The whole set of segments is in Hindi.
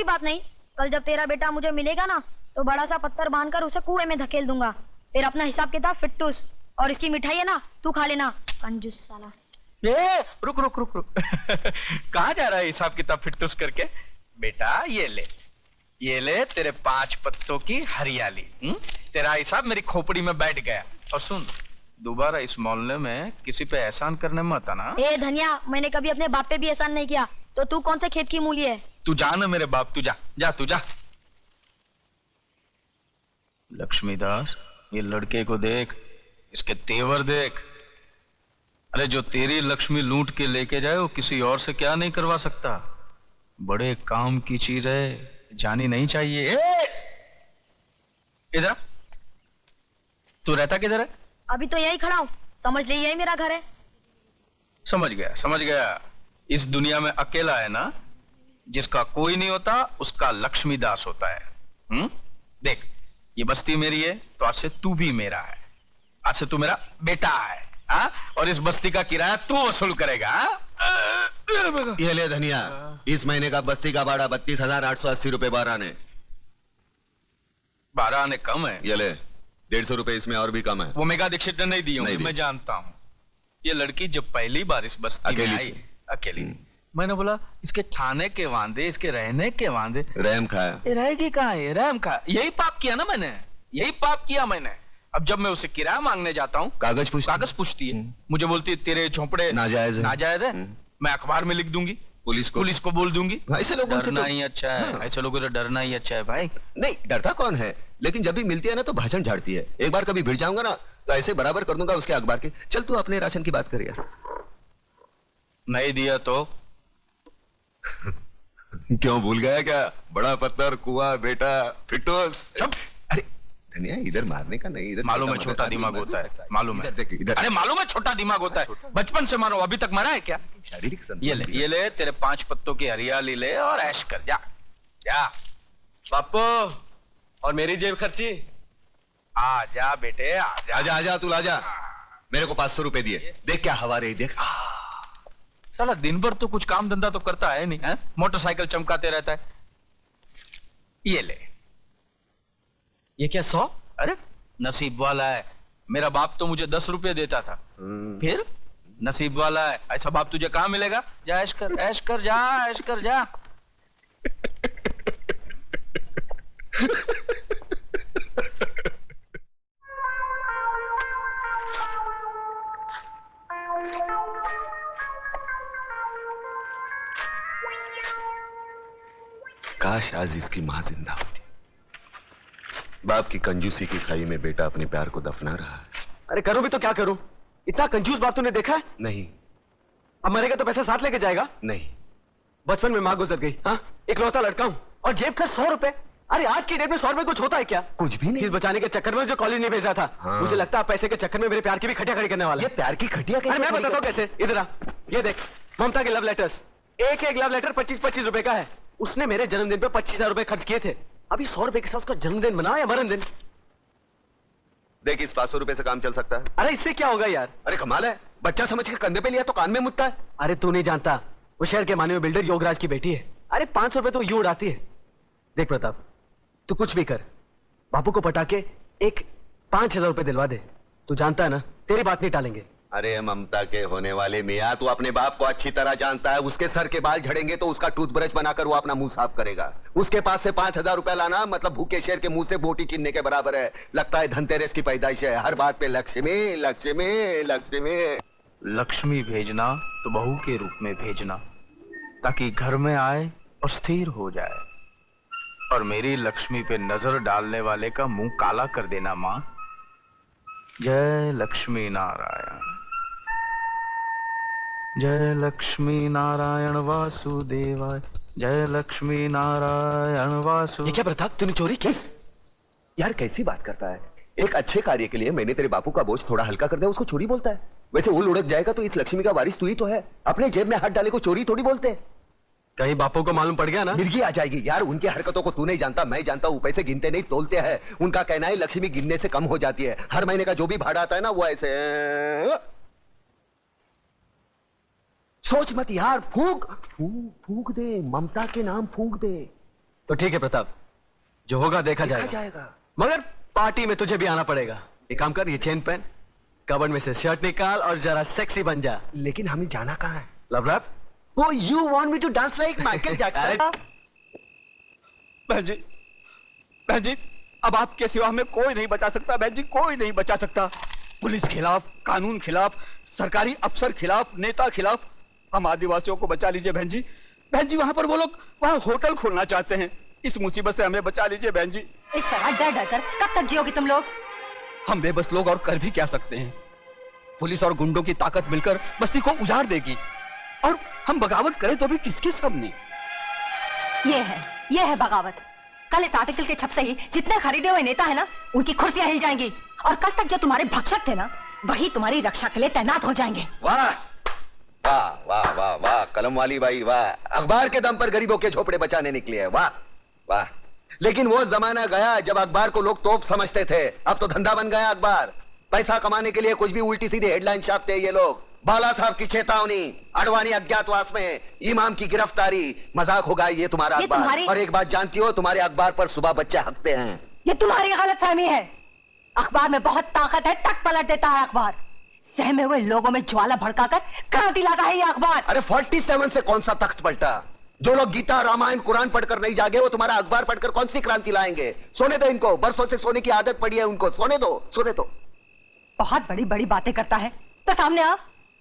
कोई बात नहीं, कल जब तेरा बेटा मुझे मिलेगा ना तो बड़ा सा पत्थर बांधकर उसे कुएं में धकेल दूंगा। फिर अपना हिसाब किताब फिट्टूस। और इसकी मिठाई है ना, तू खा लेना, कंजूस साला। ये रुक रुक रुक रुक कहाँ जा रहा है हिसाब किताब फिट्टूस करके? बेटा ये ले तेरे 5 पत्तों की हरियाली। तेरा हिसाब मेरी खोपड़ी में बैठ गया। और सुन, दोबारा इस मोहल्ले में किसी पे एहसान करने मत आना। ए धनिया, मैंने कभी अपने बाप पे भी एहसान नहीं किया, तो तू कौन से खेत की मूली है? तू जा ना मेरे बाप, तू जा तू जा। लक्ष्मीदास, ये लड़के को देख, इसके तेवर देख। अरे जो तेरी लक्ष्मी लूट के लेके जाए वो किसी और से क्या नहीं करवा सकता। बड़े काम की चीज है, जानी नहीं चाहिए। इधर तू रहता किधर है? अभी तो यही खड़ा हूँ, समझ ले यही मेरा घर है। समझ गया। इस दुनिया में अकेला है ना जिसका कोई नहीं होता, उसका लक्ष्मीदास होता है। देख, ये बस्ती मेरी है तो आज से तू भी मेरा है। आज से तू मेरा बेटा है। और इस बस्ती का किराया तू वसूल करेगा। ये ले धनिया, इस महीने का बस्ती का भाड़ा 32,880 रुपए 12 आने। 12 आने कम है। ये ले 150 रुपए इसमें और भी कम है। वो मेगा दीक्षित ने नहीं दी होंगी, मैं जानता हूँ। ये लड़की जब पहली बार इस बस्ती में आई अकेली, मैंने बोला इसके खाने के वांदे, इसके रहने के वांदे। रहम खाया। रहेगी कहाँ है? रहम खाया। यही पाप किया ना मैंने, यही पाप किया मैंने। अब जब मैं उसे किराया मांगने जाता हूँ, कागज पूछती है। मुझे बोलती है तेरे झोंपड़े नाजायज है। मैं अखबार में लिख दूंगी, पुलिस को बोल दूंगी। ऐसे लोगों से डरना ही अच्छा है। ऐसे लोगों से डरना ही अच्छा है भाई। नहीं, डरता कौन है, लेकिन जब भी मिलती है ना तो भाषण झाड़ती है। एक बार कभी भिड़ जाऊंगा ना तो ऐसे बराबर कर दूंगा उसके अखबार के। चल तू अपने राशन की बात कर यार। नहीं दिया तो क्यों भूल गया क्या? बड़ा पत्थर, कुआं, बेटा, फिटोस। अरे धनिया, इधर मारने का नहीं, इधर मालूम है छोटा दिमाग होता है, मालूम है। इधर। अरे मालूम है छोटा दिमाग होता है, बचपन से मारो, अभी तक मरा है क्या? शारीरिक ये ले तेरे 5 पत्तों की हरियाली ले और ऐश कर। जा पापो, और मेरी जेब खर्ची। आ जा बेटे, आजा तू आजा। मेरे को 500 रुपए दिए। देख क्या हवा रही, देख। साला दिन भर तो कुछ काम धंधा तो करता है नहीं है? मोटरसाइकिल चमकाते रहता है। ये ले। ये क्या 100? अरे नसीब वाला है, मेरा बाप तो मुझे 10 रुपए देता था। फिर नसीब वाला है, ऐसा बाप तुझे कहां मिलेगा? जा ऐश कर जा। काश आज इसकी मां जिंदा होती। बाप की कंजूसी की खाई में बेटा अपने प्यार को दफना रहा है। अरे करो भी तो क्या करूं? इतना कंजूस बाप तूने देखा है? नहीं। अब मरेगा तो पैसा साथ लेके जाएगा? नहीं। बचपन में मां गुजर गई, हाँ, इकलौता लड़का हूं और जेब का 100 रुपए। अरे आज की डेट में 100 रुपए कुछ होता है क्या? कुछ भी नहीं। फीस बचाने के चक्कर में जो कॉलेज नहीं भेजा था। हाँ। मुझे लगता है पैसे के चक्कर में मेरे प्यार की भी खटिया खड़ी करने वाला। ये प्यार की खटिया कैसे? मैं बताता हूँ कैसे। इधर आ, ये देख ममता के लव लेटर्स। एक लव लेटर 25-25 रुपए का है। उसने मेरे जन्मदिन पे 25,000 रुपए खर्च किए थे। अभी 100 रुपए के साथ उसका जन्मदिन मना या मरण दिन। देख, इस 500 रुपए से काम चल सकता है। अरे इससे क्या होगा यार? अरे कमाल है, बच्चा समझ के कंधे पे लिया तो कान में मुतता है। अरे तू नहीं जानता, वो शहर के मानवीय बिल्डर योगराज की बेटी है। अरे 500 रुपए तो यूं उड़ाती है। देख प्रताप, तू कुछ भी कर, बापू को पटा के एक 5,000 रुपए दिलवा दे। तू जानता है ना, तेरी बात नहीं टालेंगे। अरे ममता के होने वाले मियाँ, तू अपने बाप को अच्छी तरह जानता है। उसके सर के बाल झड़ेंगे तो उसका टूथब्रश बनाकर वो अपना मुंह साफ करेगा। उसके पास से 5,000 रुपया लाना मतलब भूखे शेर के मुंह से बोटी छीनने के बराबर है। लगता है धनतेरस की पैदाइश है। हर बात पे लक्ष्मी लक्ष्मी लक्ष्मी। लक्ष्मी भेजना तो बहू के रूप में भेजना, ताकि घर में आए और स्थिर हो जाए। और मेरी लक्ष्मी पे नजर डालने वाले का मुंह काला कर देना माँ। जय लक्ष्मी नारायण, जय लक्ष्मी नारायण वासुदेवाय, जय लक्ष्मी नारायण वासु। ये क्या प्रताप, तूने चोरी की? यार कैसी बात करता है। एक अच्छे कार्य के लिए मैंने तेरे बापू का बोझ थोड़ा हल्का कर दिया, उसको चोरी बोलता है? वैसे वो लुढ़क जाएगा तो इस लक्ष्मी का वारिस तू ही तो है। अपने जेब में हाथ डाले को चोरी थोड़ी बोलते। कहीं बापू को मालूम पड़ गया ना, मिर्गी आ जाएगी। यार उनकी हरकतों को तू नहीं जानता, मैं जानता हूँ। पैसे गिनते नहीं तोलते हैं। उनका कहना है लक्ष्मी गिनने से कम हो जाती है। हर महीने का जो भी भाड़ा आता है ना वो ऐसे। सोच मत यार, फूंक फूंक फूंक दे, ममता के नाम फूंक दे। तो ठीक है प्रताप, जो होगा देखा जाएगा। मगर पार्टी में तुझे भी आना पड़ेगा। एक काम कर, ये चेन पहन, कबर्ड में से शर्ट निकाल और जरा सेक्सी बन जा। लेकिन हमें जाना कहाँ है? Love rap? Oh, you want me to dance like Michael Jackson? बहन जी, अब आपके सिवा हमें कोई नहीं बचा सकता बहन जी, कोई नहीं बचा सकता। पुलिस खिलाफ, कानून खिलाफ, सरकारी अफसर खिलाफ, नेता खिलाफ। हम आदिवासियों को बचा लीजिए बहन जी। बहन जी, वहाँ पर वो लोग वहाँ होटल खोलना चाहते हैं। इस मुसीबत से हमें बचा लीजिए बहन जी। इस तरह डर डर कर कब तक जियोगे तुम लोग? हम बेबस लोग और कर भी क्या सकते हैं? पुलिस और गुंडों की ताकत मिलकर बस्ती को उजाड़ देगी, और हम बगावत करें तो भी किसके सामने? ये है बगावत। कल इस आर्टिकल के छपते ही जितने खरीदे हुए नेता है ना, उनकी कुर्सियां हिल जाएंगी, और कल तक जो तुम्हारे भक्षक थे ना, वही तुम्हारी रक्षा के लिए तैनात हो जाएंगे। वाह वाह वाह वाह वाह, कलम वाली बाई वाह, अखबार के दम पर गरीबों के झोपड़े बचाने निकली है। वाह वाह। लेकिन वो जमाना गया जब अखबार को लोग तोप समझते थे। अब तो धंधा बन गया अखबार। पैसा कमाने के लिए कुछ भी उल्टी सीधी हेडलाइन छापते हैं ये लोग। बाला साहब की चेतावनी, अडवाणी अज्ञातवास में, इमाम की गिरफ्तारी। मजाक होगा ये तुम्हारा अखबार। और एक बात जानती हो, तुम्हारे अखबार पर सुबह बच्चे हकते हैं। ये तुम्हारी गलतफहमी है। अखबार में बहुत ताकत है, टक पलट देता है अखबार। सहमे हुए लोगों में ज्वाला भड़काकर क्रांति लाता है ये अखबार। अरे 47 से कौन सा तख्त पलटा? जो लोग गीता, रामायण, कुरान पढ़कर नहीं जागे, वो तुम्हारा अखबार पढ़कर कौन सी क्रांति लाएंगे? सोने दो इनको, बरसों से सोने की आदत पड़ी है उनको। सोने दो, सोने दो। बहुत बड़ी बड़ी बातें करता है तो सामने आ,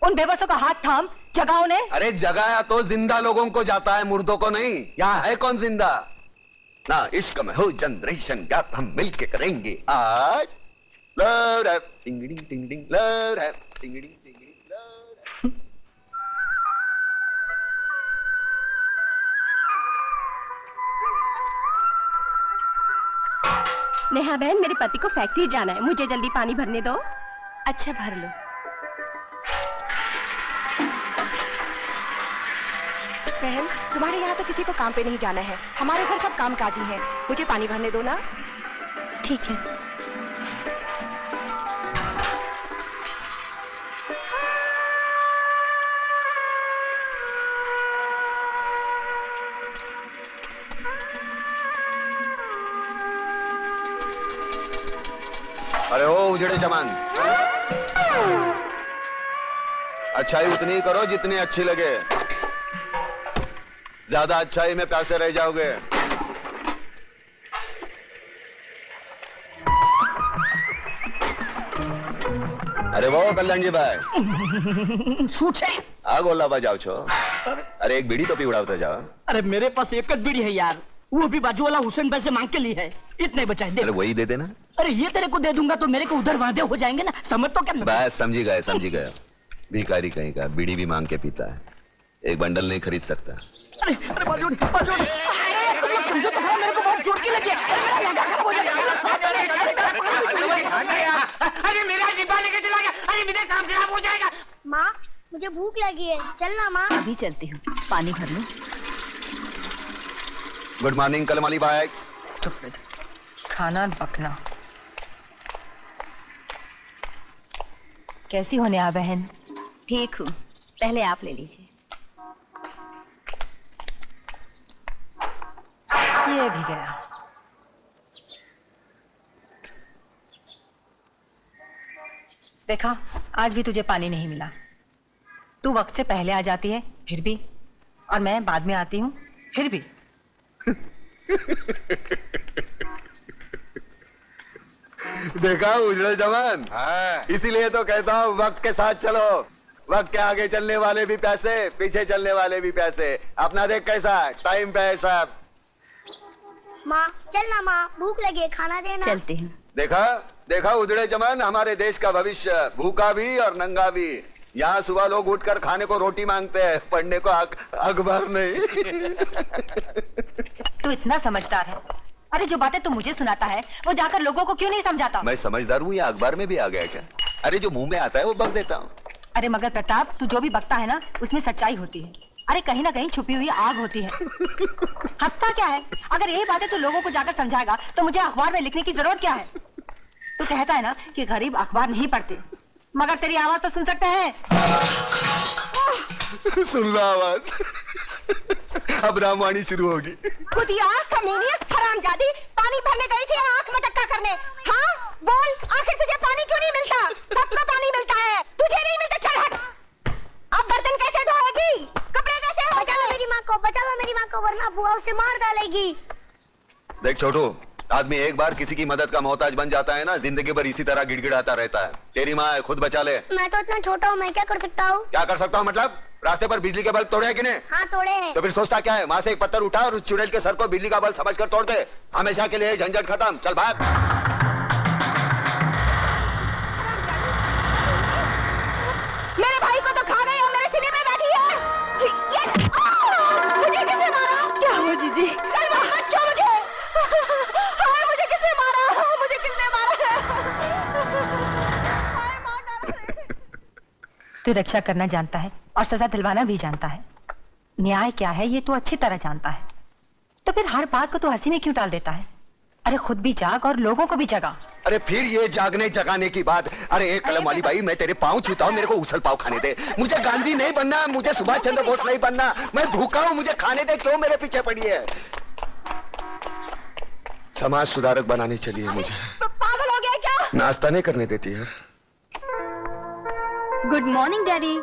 उन बेबसों का हाथ थाम, जगाओ ने। अरे जगाया तो जिंदा लोगों को जाता है, मुर्दों को नहीं। यहाँ है कौन जिंदा? ना इश्क में हो जनरेशन गैप, हम मिलके करेंगे आज। लव रैप टिंगड़ी टिंगड़ी, लव रैप टिंगड़ी टिंगड़ी, लव रैप। नेहा बहन, मेरे पति को फैक्ट्री जाना है, मुझे जल्दी पानी भरने दो। अच्छा भर लो। बहन, तुम्हारे यहाँ तो किसी को काम पे नहीं जाना है, हमारे घर सब कामकाजी हैं, मुझे पानी भरने दो ना। ठीक है। अरे ओ उजड़े जमान, अच्छाई उतनी करो जितनी अच्छी लगे। ज्यादा अच्छाई में प्यासे रह जाओगे। अरे वो कल्याण जी भाई શું છે? आ गोला बजाओ छो। अरे एक बीड़ी तो पी उड़ावते जाओ। अरे मेरे पास एक જ बीड़ी है यार, वो भी बाजू वाला हुसैन भाई से मांग के ली है, इतने बचाए दे। अरे वही दे देना। अरे ये तेरे को दे दूंगा तो मेरे को उधर वादे हो जाएंगे ना, समझ तो क्या? बस समझी गए समझी गए। भिखारी कहीं का बीड़ी भी मांग के पीता है, एक बंडल नहीं खरीद सकता। अरे अरे बाजू बाजू, अरे तुम लोग समझो तो मेरे को बहुत चोट की लगी है। अरे मेरा खराब हो जाएगा। अरे मेरा डिब्बा लेके चला गया, अरे मेरा काम खराब हो जाएगा। माँ, मुझे भूख लगी है, चलना माँ। अभी चलती हूँ, पानी भर लूं। गुड मॉर्निंग कलमाली भाई। स्टूपिड, खाना बकना। कैसी हो नेहा बहन? ठीक हूँ, पहले आप ले लीजिए। ये भी गया। देखा, आज भी तुझे पानी नहीं मिला। तू वक्त से पहले आ जाती है फिर भी, और मैं बाद में आती हूँ फिर भी। देखा उजड़े जवान? हाँ। इसीलिए तो कहता हूँ वक्त के साथ चलो। वक्त के आगे चलने वाले भी पैसे, पीछे चलने वाले भी पैसे। अपना देख कैसा टाइम पे है साहब। माँ चलना माँ, भूख लगी है, खाना देना। चलती हूँ। देखा देखा उजड़े जवान, हमारे देश का भविष्य, भूखा भी और नंगा भी। यहाँ सुबह लोग उठकर खाने को रोटी मांगते हैं, पढ़ने को अखबार नहीं। तू इतना समझदार है, अरे जो बातें तू मुझे सुनाता है वो जाकर लोगों को क्यों नहीं समझाता? मैं समझदार हूँ या अखबार में भी आ गया क्या? अरे जो मुंह में आता है वो बक देता हूँ। अरे मगर प्रताप, तू जो भी बकता है ना, उसमें सच्चाई होती है। अरे कहीं ना कहीं छुपी हुई आग होती है। हंसता क्या है? अगर यही बातें तू लोगों को जाकर समझाएगा तो मुझे अखबार में लिखने की जरूरत क्या है? तू कहता है ना कि गरीब अखबार नहीं पढ़ते, मगर तेरी आवाज तो सुन सकते हैं। सुन लो आवाज। अब रामवाणी शुरू होगी। खुदिया कमीनी हरामजादी, पानी भरने गई थी आंख में टक्का करने। हाँ बोल, आखिर तुझे पानी क्यों नहीं मिलता? सबको पानी मिलता है, तुझे नहीं मिलता। चल हट। अब बर्तन कैसे धोएगी, कपड़े कैसे? बचा लो मेरी माँ को, बचा लो मेरी माँ को, वरना बुआ उसे मार डालेगी। देख छोटू, आदमी एक बार किसी की मदद का मोहताज बन जाता है ना, जिंदगी भर इसी तरह गिड़गिड़ाता रहता है। तेरी माँ है, खुद बचा ले। मैं तो इतना छोटा हूँ, मैं क्या कर सकता हूँ? क्या कर सकता हूँ मतलब? रास्ते पर बिजली के बल्ब तोड़े हैं कि नहीं? हाँ तोड़े हैं। तो फिर सोचता क्या है? वहाँ से एक पत्थर उठा और उस चुड़ैल के सर को बिजली का बल्ब समझकर तोड़ दे। हमेशा के लिए झंझट खत्म। चल भाग। मेरे भाई को तो खा गई और मेरे सीने में बैठी है। मुझे किसने मारा? क्या हुआ जीजी? मत छो मुझे। हाय मुझे किसने मारा? मुझे किसने मारा है? तू रक्षा करना जानता है और सजा दिलवाना भी जानता है। न्याय क्या है ये तू अच्छी तरह जानता है, तो फिर हर बात को तू हंसी में क्यों टाल देता है? अरे खुद भी जाग और लोगों को भी जगा। अरे फिर ये जागने जगाने की बात। अरे एक कलम वाली भाई, मैं तेरे पाँव छूता हूँ, मेरे को उछल पाव खाने दे। मुझे गांधी नहीं बनना, मुझे सुभाष चंद्र बोस नहीं बनना। मैं भूखा हूँ, मुझे खाने दे। क्यों मेरे पीछे पड़ी है? समाज सुधारक बनाने चली है मुझे। पागल हो गया क्या? नाश्ता नहीं करने देती यार। Good morning daddy.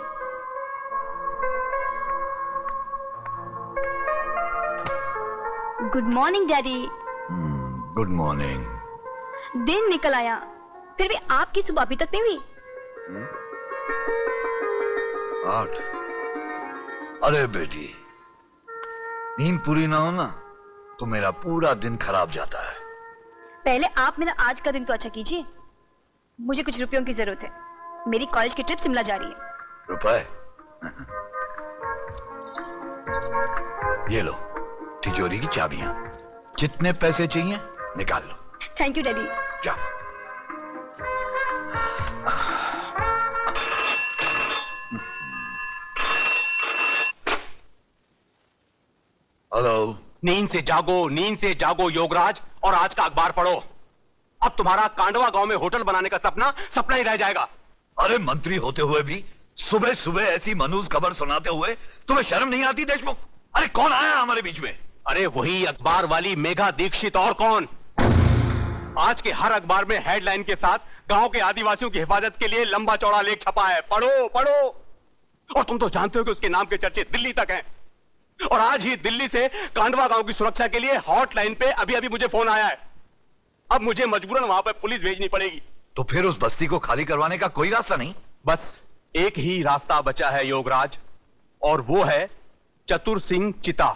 Good morning daddy. Good morning. दिन निकल आया, फिर भी आपकी सुबह अभी तक नहीं हुई। 8। अरे बेटी, नींद पूरी ना हो ना तो मेरा पूरा दिन खराब जाता है। पहले आप मेरा आज का दिन तो अच्छा कीजिए। मुझे कुछ रुपयों की जरूरत है, मेरी कॉलेज की ट्रिप शिमला जा रही है। रुपए? ये लो तिजोरी की चाबियां, जितने पैसे चाहिए निकाल लो। Thank you daddy. जा। हेलो। नींद से जागो योगराज, और आज का अखबार पढ़ो। अब तुम्हारा कांडवा गांव में होटल बनाने का सपना ही रह जाएगा। अरे मंत्री होते हुए भी सुबह सुबह ऐसी मनूज खबर सुनाते हुए तुम्हें शर्म नहीं आती देशमुख? अरे कौन आया हमारे बीच में? अरे वही अखबार वाली मेघा दीक्षित, और कौन। आज के हर अखबार में हेडलाइन के साथ गांव के आदिवासियों की हिफाजत के लिए लंबा चौड़ा लेख छपा है। पढ़ो पढ़ो। और तुम तो जानते हो कि उसके नाम के चर्चे दिल्ली तक हैं। और आज ही दिल्ली से कांडवा गांव की सुरक्षा के लिए हॉटलाइन पे अभी मुझे फोन आया है। अब मुझे मजबूरन वहां पर पुलिस भेजनी पड़ेगी। तो फिर उस बस्ती को खाली करवाने का कोई रास्ता नहीं? बस एक ही रास्ता बचा है योगराज, और वो है चतुर सिंह चिता।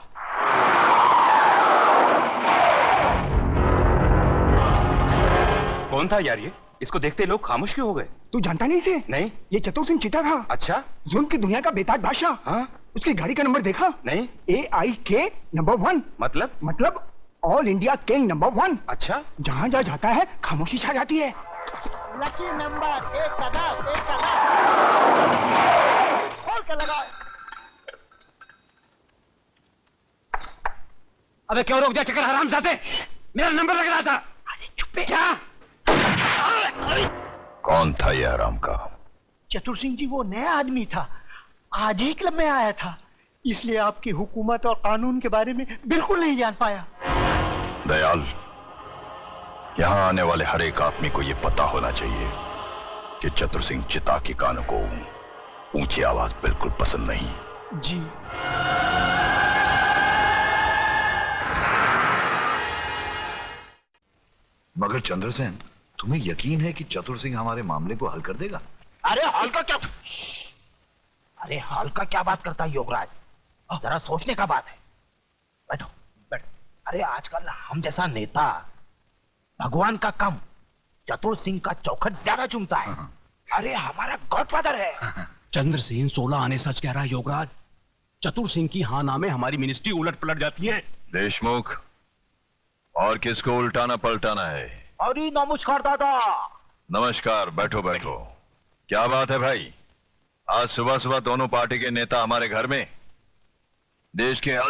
कौन था यार ये? इसको देखते लोग खामोश क्यों हो गए? तू जानता नहीं इसे? नहीं। ये चतुर सिंह चिता था। अच्छा। जुल्म की दुनिया का बेताज बादशाह। हाँ? उसकी गाड़ी का नंबर देखा? नहीं। AIK number 1। मतलब ऑल इंडिया किंग नंबर 1। अच्छा। जहाँ जहाँ जाता है खामोशी छा जाती है। लकी नंबर 1 का 10 खोल के लगाओ। अबे क्यों रोक दिया चक्कर हरामजादे? मेरा नंबर लग रहा था। अरे चुप क्या? कौन था ये हराम का? चतुर सिंह जी वो नया आदमी था, आज ही क्लब में आया था, इसलिए आपकी हुकूमत और कानून के बारे में बिल्कुल नहीं जान पाया। दयाल, यहाँ आने वाले हर एक आदमी को ये पता होना चाहिए कि चतुर सिंह चिता की कानों को ऊंची आवाज बिल्कुल पसंद नहीं। जी। मगर चंद्रसेन, तुम्हें यकीन है कि चतुर सिंह हमारे मामले को हल कर देगा? अरे हल का क्या? अरे हल का क्या बात करता है योगराज? जरा सोचने का बात है। बैठो बैठो। अरे आजकल हम जैसा नेता भगवान का कम, चतुर सिंह का चौखट ज्यादा चुमता है। अरे हमारा गॉडफादर है। चंद्र सिंह 16 आने सच कह रहा है योगराज। चतुर सिंह की हाँ नामे हमारी मिनिस्ट्री उलट पलट जाती है। देशमुख, और किसको उल्टाना पलटाना है? अरे नमस्कार दादा। नमस्कार, बैठो बैठो। क्या बात है भाई? आज सुबह सुबह दोनों पार्टी के नेता हमारे घर में? देश के